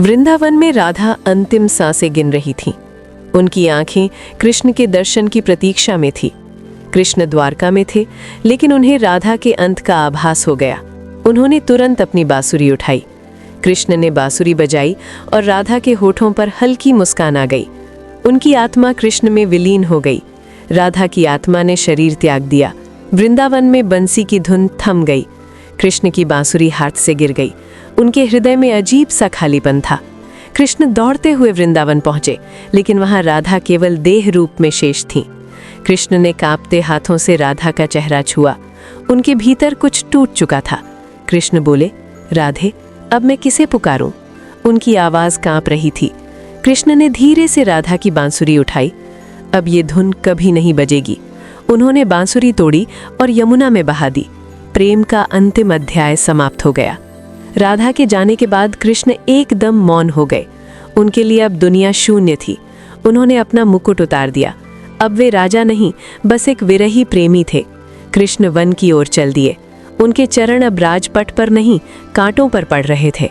वृंदावन में राधा अंतिम सांसें गिन रही थीं। उनकी आंखें कृष्ण के दर्शन की प्रतीक्षा में थी। कृष्ण द्वारका में थे, लेकिन उन्हें राधा के अंत का आभास हो गया। उन्होंने तुरंत अपनी बांसुरी उठाई। कृष्ण ने बांसुरी बजाई और राधा के होठों पर हल्की मुस्कान आ गई। उनकी आत्मा कृष्ण में विलीन हो गई। राधा की आत्मा ने शरीर त्याग दिया। वृंदावन में बंसी की धुन थम गई। कृष्ण की बांसुरी हाथ से गिर गई। उनके हृदय में अजीब सा खालीपन था। कृष्ण दौड़ते हुए वृंदावन पहुंचे, लेकिन वहां राधा केवल देह रूप में शेष थीं। कृष्ण ने कांपते हाथों से राधा का चेहरा छुआ। उनके भीतर कुछ टूट चुका था। कृष्ण बोले, राधे, अब मैं किसे पुकारूं? उनकी आवाज कांप रही थी। कृष्ण ने धीरे से राधा की बांसुरी उठाई। अब ये धुन कभी नहीं बजेगी। उन्होंने बांसुरी तोड़ी और यमुना में बहा दी। प्रेम का अंतिम अध्याय समाप्त हो गया। राधा के जाने के बाद कृष्ण एकदम मौन हो गए। उनके लिए अब दुनिया शून्य थी। उन्होंने अपना मुकुट उतार दिया। अब वे राजा नहीं, बस एक विरही प्रेमी थे। कृष्ण वन की ओर चल दिए। उनके चरण अब राजपट पर नहीं, कांटों पर पड़ रहे थे।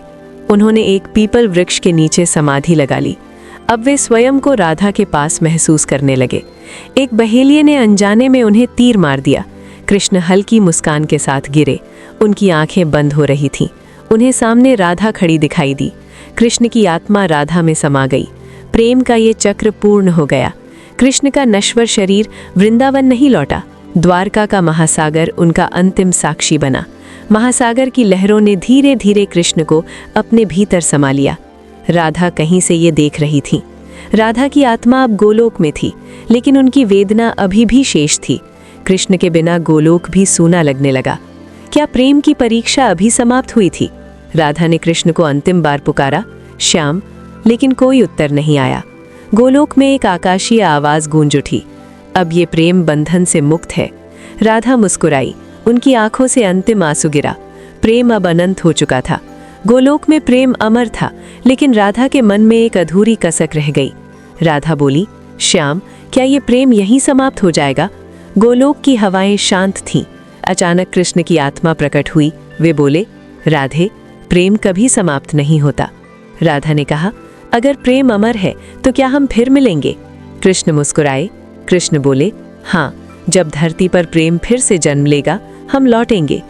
उन्होंने एक पीपल वृक्ष के नीचे समाधि लगा ली। अब वे स्वयं को राधा के पास महसूस करने लगे। एक बहेलिये ने अनजाने में उन्हें तीर मार दिया। कृष्ण हल्की मुस्कान के साथ गिरे। उनकी आंखें बंद हो रही थीं। उन्हें सामने राधा खड़ी दिखाई दी। कृष्ण की आत्मा राधा में समा गई। प्रेम का ये चक्र पूर्ण हो गया। कृष्ण का नश्वर शरीर वृंदावन नहीं लौटा। द्वारका का महासागर उनका अंतिम साक्षी बना। महासागर की लहरों ने धीरे धीरे कृष्ण को अपने भीतर समा लिया। राधा कहीं से ये देख रही थी। राधा की आत्मा अब गोलोक में थी, लेकिन उनकी वेदना अभी भी शेष थी। कृष्ण के बिना गोलोक भी सूना लगने लगा। क्या प्रेम की परीक्षा अभी समाप्त हुई थी? राधा ने कृष्ण को अंतिम बार पुकारा, श्याम, लेकिन कोई उत्तर नहीं आया। गोलोक में एक आकाशीय आवाज गूंज उठी, अब ये प्रेम बंधन से मुक्त है। राधा मुस्कुराई। उनकी आंखों से अंतिम आंसू गिरा। प्रेम अब अनंत हो चुका था। गोलोक में प्रेम अमर था, लेकिन राधा के मन में एक अधूरी कसक रह गई। राधा बोली, श्याम, क्या ये प्रेम यहीं समाप्त हो जाएगा? गोलोक की हवाएं शांत थीं। अचानक कृष्ण की आत्मा प्रकट हुई। वे बोले, राधे, प्रेम कभी समाप्त नहीं होता। राधा ने कहा, अगर प्रेम अमर है तो क्या हम फिर मिलेंगे? कृष्ण मुस्कुराए। कृष्ण बोले, हाँ, जब धरती पर प्रेम फिर से जन्म लेगा, हम लौटेंगे।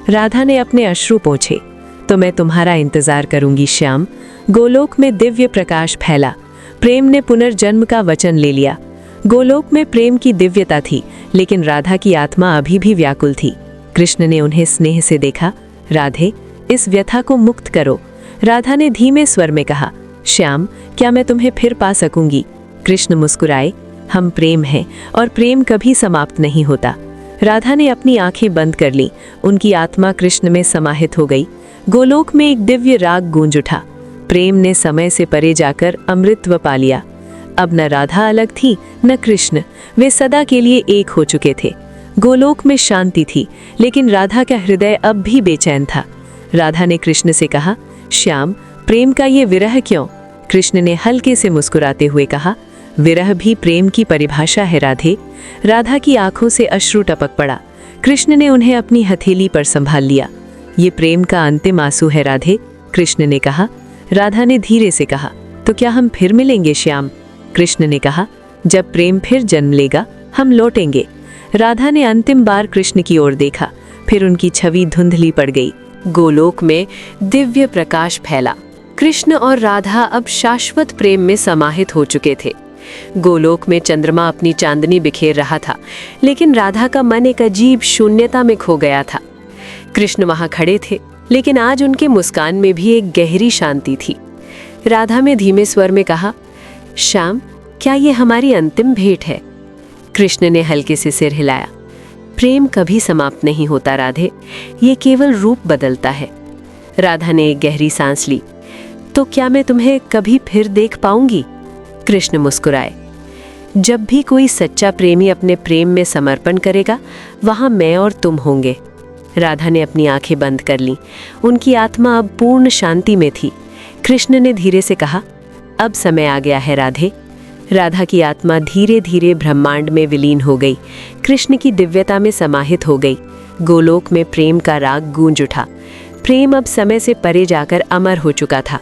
राधा ने अपने अश्रु पोंछे। तो मैं तुम्हारा इंतजार करूंगी श्याम। गोलोक में दिव्य प्रकाश फैला। प्रेम ने पुनर्जन्म का वचन ले लिया। गोलोक में प्रेम की दिव्यता थी, लेकिन राधा की आत्मा अभी भी व्याकुल थी। कृष्ण ने उन्हें स्नेह से देखा। राधे, इस व्यथा को मुक्त करो। राधा ने धीमे स्वर में कहा, श्याम, क्या मैं तुम्हें फिर पा सकूंगी? कृष्ण मुस्कुराए। हम प्रेम हैं और प्रेम कभी समाप्त नहीं होता। राधा ने अपनी आंखें बंद कर लीं। उनकी आत्मा कृष्ण में समाहित हो गई। गोलोक में एक दिव्य राग गूंज उठा। प्रेम ने समय से परे जाकर अमृतत्व पा लिया। अब न राधा अलग थी, न कृष्ण। वे सदा के लिए एक हो चुके थे। गोलोक में शांति थी, लेकिन राधा का हृदय अब भी बेचैन था। राधा ने कृष्ण से कहा, श्याम, प्रेम का ये विरह क्यों? कृष्ण ने हल्के से मुस्कुराते हुए कहा, विरह भी प्रेम की परिभाषा है राधे। राधा की आंखों से अश्रु टपक पड़ा। कृष्ण ने उन्हें अपनी हथेली पर संभाल लिया। ये प्रेम का अंतिम आंसू है राधे, कृष्ण ने कहा। राधा ने धीरे से कहा, तो क्या हम फिर मिलेंगे श्याम? कृष्ण ने कहा, जब प्रेम फिर जन्म लेगा, हम लौटेंगे। राधा ने अंतिम बार कृष्ण की ओर देखा, फिर उनकी छवि धुंधली पड़ गई। गोलोक में दिव्य प्रकाश फैला। कृष्ण और राधा अब शाश्वत प्रेम में समाहित हो चुके थे। गोलोक में चंद्रमा अपनी चांदनी बिखेर रहा था, लेकिन राधा का मन एक अजीब शून्यता में खो गया था। कृष्ण वहां खड़े थे, लेकिन आज उनके मुस्कान में भी एक गहरी शांति थी। राधा ने धीमे स्वर में कहा, श्याम, क्या ये हमारी अंतिम भेंट है? कृष्ण ने हल्के से सिर हिलाया। प्रेम कभी समाप्त नहीं होता राधे, ये केवल रूप बदलता है। राधा ने एक गहरी सांस ली। तो क्या मैं तुम्हें कभी फिर देख पाऊंगी? कृष्ण मुस्कुराए। जब भी कोई सच्चा प्रेमी अपने प्रेम में समर्पण करेगा, वहां मैं और तुम होंगे। राधा ने अपनी आंखें बंद कर लीं। उनकी आत्मा अब पूर्ण शांति में थी। कृष्ण ने धीरे से कहा, अब समय आ गया है राधे। राधा की आत्मा धीरे धीरे ब्रह्मांड में विलीन हो गई। कृष्ण की दिव्यता में समाहित हो गई। गोलोक में प्रेम का राग गूंज उठा। प्रेम अब समय से परे जाकर अमर हो चुका था।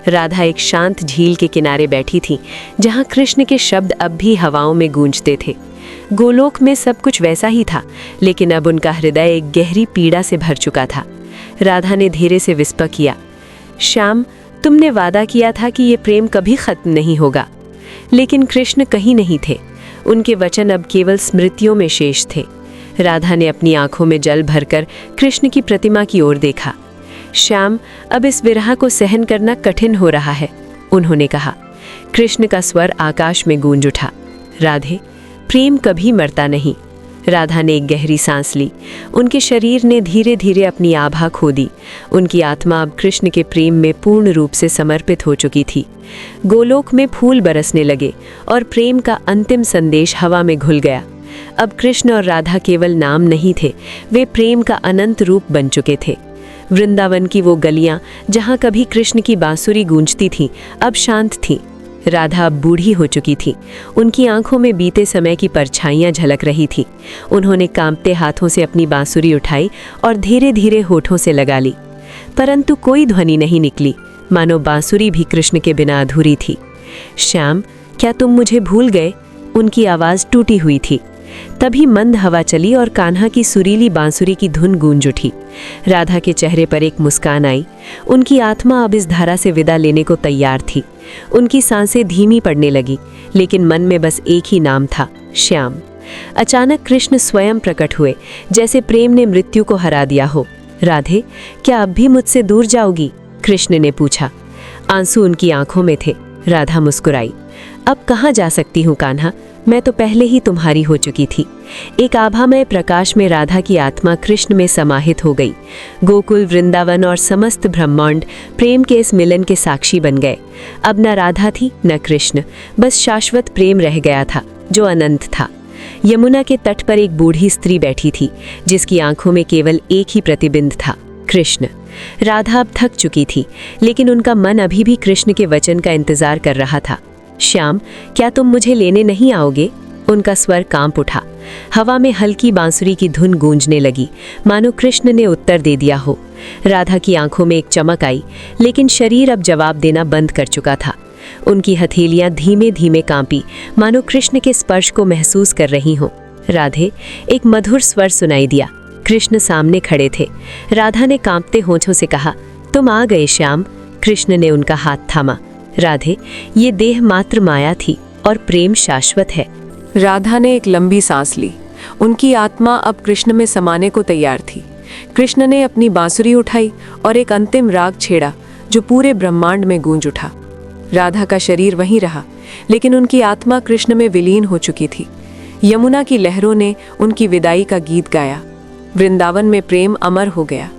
राधा एक शांत झील के किनारे बैठी थी, जहाँ कृष्ण के शब्द अब भी हवाओं में गूंजते थे। गोलोक में सब कुछ वैसा ही था, लेकिन अब उनका हृदय एक गहरी पीड़ा से भर चुका था। राधा ने धीरे से विस्पर किया, श्याम, तुमने वादा किया था कि ये प्रेम कभी खत्म नहीं होगा। लेकिन कृष्ण कहीं नहीं थे। उनके वचन अब केवल स्मृतियों में शेष थे। राधा ने अपनी आंखों में जल भरकर कृष्ण की प्रतिमा की ओर देखा। श्याम, अब इस विरह को सहन करना कठिन हो रहा है, उन्होंने कहा। कृष्ण का स्वर आकाश में गूंज उठा, राधे, प्रेम कभी मरता नहीं। राधा ने एक गहरी सांस ली। उनके शरीर ने धीरे धीरे अपनी आभा खो दी। उनकी आत्मा अब कृष्ण के प्रेम में पूर्ण रूप से समर्पित हो चुकी थी। गोलोक में फूल बरसने लगे और प्रेम का अंतिम संदेश हवा में घुल गया। अब कृष्ण और राधा केवल नाम नहीं थे, वे प्रेम का अनंत रूप बन चुके थे। वृंदावन की वो गलियां जहां कभी कृष्ण की बांसुरी गूंजती थीं, अब शांत थीं। राधा अब बूढ़ी हो चुकी थी। उनकी आंखों में बीते समय की परछाइयां झलक रही थी। उन्होंने कांपते हाथों से अपनी बांसुरी उठाई और धीरे धीरे होठों से लगा ली, परंतु कोई ध्वनि नहीं निकली, मानो बांसुरी भी कृष्ण के बिना अधूरी थी। श्याम, क्या तुम मुझे भूल गए? उनकी आवाज़ टूटी हुई थी। तभी मंद हवा चली और कान्हा की सुरीली बांसुरी की धुन गूंज उठी। राधा के चेहरे पर एक मुस्कान आई। उनकी आत्मा अब इस धारा से विदा लेने को तैयार थी। उनकी सांसें धीमी पड़ने लगी, लेकिन मन में बस एक ही नाम था, श्याम। अचानक कृष्ण स्वयं प्रकट हुए, जैसे प्रेम ने मृत्यु को हरा दिया हो। राधे, क्या अब भी मुझसे दूर जाओगी? कृष्ण ने पूछा। आंसू उनकी आंखों में थे। राधा मुस्कुराई। अब कहाँ जा सकती हूँ कान्हा, मैं तो पहले ही तुम्हारी हो चुकी थी। एक आभामय प्रकाश में राधा की आत्मा कृष्ण में समाहित हो गई। गोकुल, वृंदावन और समस्त ब्रह्मांड प्रेम के इस मिलन के साक्षी बन गए। अब न राधा थी न कृष्ण, बस शाश्वत प्रेम रह गया था, जो अनंत था। यमुना के तट पर एक बूढ़ी स्त्री बैठी थी, जिसकी आंखों में केवल एक ही प्रतिबिंब था, कृष्ण। राधा अब थक चुकी थी, लेकिन उनका मन अभी भी कृष्ण के वचन का इंतजार कर रहा था। श्याम, क्या तुम मुझे लेने नहीं आओगे? उनका स्वर कांप उठा। हवा में हल्की बांसुरी की धुन गूंजने लगी, मानो कृष्ण ने उत्तर दे दिया हो। राधा की आंखों में एक चमक आई, लेकिन शरीर अब जवाब देना बंद कर चुका था। उनकी हथेलियां धीमे धीमे कांपी, मानो कृष्ण के स्पर्श को महसूस कर रही हों। राधे, एक मधुर स्वर सुनाई दिया। कृष्ण सामने खड़े थे। राधा ने कांपते होठों से कहा, तुम आ गए श्याम। कृष्ण ने उनका हाथ थामा। राधे, ये देह मात्र माया थी और प्रेम शाश्वत है। राधा ने एक लंबी सांस ली। उनकी आत्मा अब कृष्ण में समाने को तैयार थी। कृष्ण ने अपनी बांसुरी उठाई और एक अंतिम राग छेड़ा, जो पूरे ब्रह्मांड में गूंज उठा। राधा का शरीर वहीं रहा, लेकिन उनकी आत्मा कृष्ण में विलीन हो चुकी थी। यमुना की लहरों ने उनकी विदाई का गीत गाया। वृंदावन में प्रेम अमर हो गया।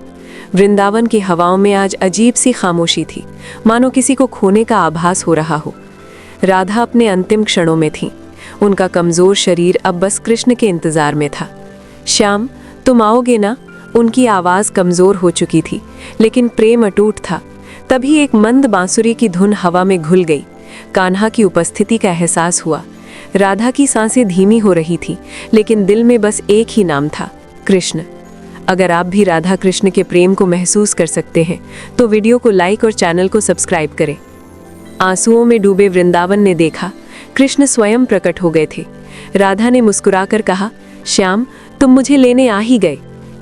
वृंदावन की हवाओं में आज अजीब सी खामोशी थी, मानो किसी को खोने का आभास हो रहा हो। राधा अपने अंतिम क्षणों में थी। उनका कमजोर शरीर अब बस कृष्ण के इंतजार में था। श्याम, तुम आओगे ना? उनकी आवाज़ कमजोर हो चुकी थी, लेकिन प्रेम अटूट था। तभी एक मंद बांसुरी की धुन हवा में घुल गई। कान्हा की उपस्थिति का एहसास हुआ। राधा की सांसें धीमी हो रही थी, लेकिन दिल में बस एक ही नाम था, कृष्ण। अगर आप भी राधा कृष्ण के प्रेम को महसूस कर सकते हैं, तो वीडियो को लाइक और चैनल को सब्सक्राइब करें। आंसुओं में डूबे वृंदावन ने देखा, कृष्ण स्वयं प्रकट हो गए थे। राधा ने मुस्कुराकर कहा, श्याम, तुम मुझे लेने आ ही गए।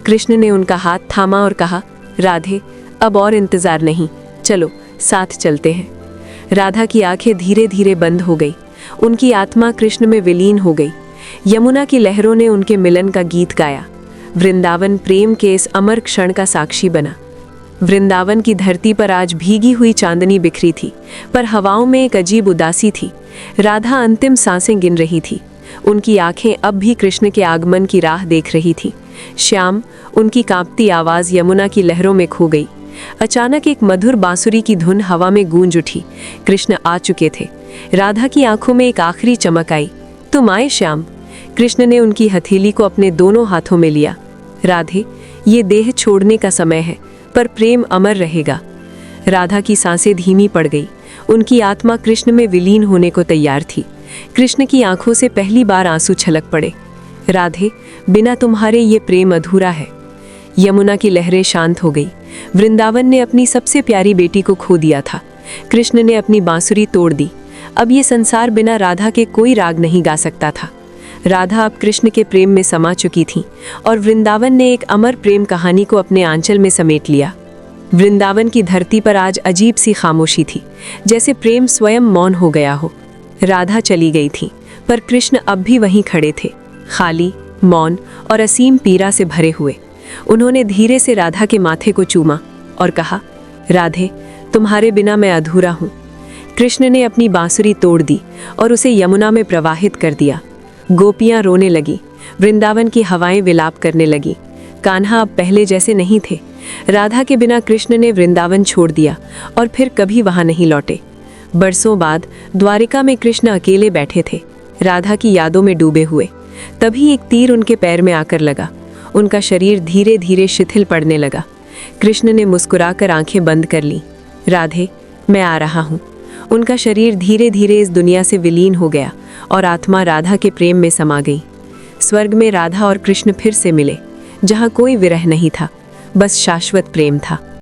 कृष्ण ने उनका हाथ थामा और कहा, राधे, अब और इंतजार नहीं, चलो साथ चलते हैं। राधा की आंखें धीरे धीरे बंद हो गई। उनकी आत्मा कृष्ण में विलीन हो गई। यमुना की लहरों ने उनके मिलन का गीत गाया। वृंदावन प्रेम के इस अमर क्षण का साक्षी बना। वृंदावन की धरती पर आज भीगी हुई चांदनी बिखरी थी, पर हवाओं में एक अजीब उदासी थी। राधा अंतिम सांसें गिन रही थी। उनकी आंखें अब भी कृष्ण के आगमन की राह देख रही थी। श्याम, उनकी कांपती आवाज़ यमुना की लहरों में खो गई। अचानक एक मधुर बांसुरी की धुन हवा में गूंज उठी। कृष्ण आ चुके थे। राधा की आंखों में एक आखिरी चमक आई। तुम आए श्याम। कृष्ण ने उनकी हथेली को अपने दोनों हाथों में लिया। राधे, ये देह छोड़ने का समय है, पर प्रेम अमर रहेगा। राधा की सांसें धीमी पड़ गई। उनकी आत्मा कृष्ण में विलीन होने को तैयार थी। कृष्ण की आंखों से पहली बार आंसू छलक पड़े। राधे, बिना तुम्हारे ये प्रेम अधूरा है। यमुना की लहरें शांत हो गई। वृंदावन ने अपनी सबसे प्यारी बेटी को खो दिया था। कृष्ण ने अपनी बांसुरी तोड़ दी। अब ये संसार बिना राधा के कोई राग नहीं गा सकता था। राधा अब कृष्ण के प्रेम में समा चुकी थी और वृंदावन ने एक अमर प्रेम कहानी को अपने आंचल में समेट लिया। वृंदावन की धरती पर आज अजीब सी खामोशी थी, जैसे प्रेम स्वयं मौन हो गया हो। राधा चली गई थी, पर कृष्ण अब भी वहीं खड़े थे, खाली, मौन और असीम पीड़ा से भरे हुए। उन्होंने धीरे से राधा के माथे को चूमा और कहा, राधे, तुम्हारे बिना मैं अधूरा हूँ। कृष्ण ने अपनी बांसुरी तोड़ दी और उसे यमुना में प्रवाहित कर दिया। गोपियाँ रोने लगी, वृंदावन की हवाएं विलाप करने लगी। कान्हा अब पहले जैसे नहीं थे। राधा के बिना कृष्ण ने वृंदावन छोड़ दिया और फिर कभी वहां नहीं लौटे। बरसों बाद द्वारिका में कृष्ण अकेले बैठे थे, राधा की यादों में डूबे हुए। तभी एक तीर उनके पैर में आकर लगा। उनका शरीर धीरे धीरे शिथिल पड़ने लगा। कृष्ण ने मुस्कुराकर आंखें बंद कर ली। राधे, मैं आ रहा हूँ। उनका शरीर धीरे धीरे इस दुनिया से विलीन हो गया और आत्मा राधा के प्रेम में समा गई। स्वर्ग में राधा और कृष्ण फिर से मिले, जहाँ कोई विरह नहीं था, बस शाश्वत प्रेम था।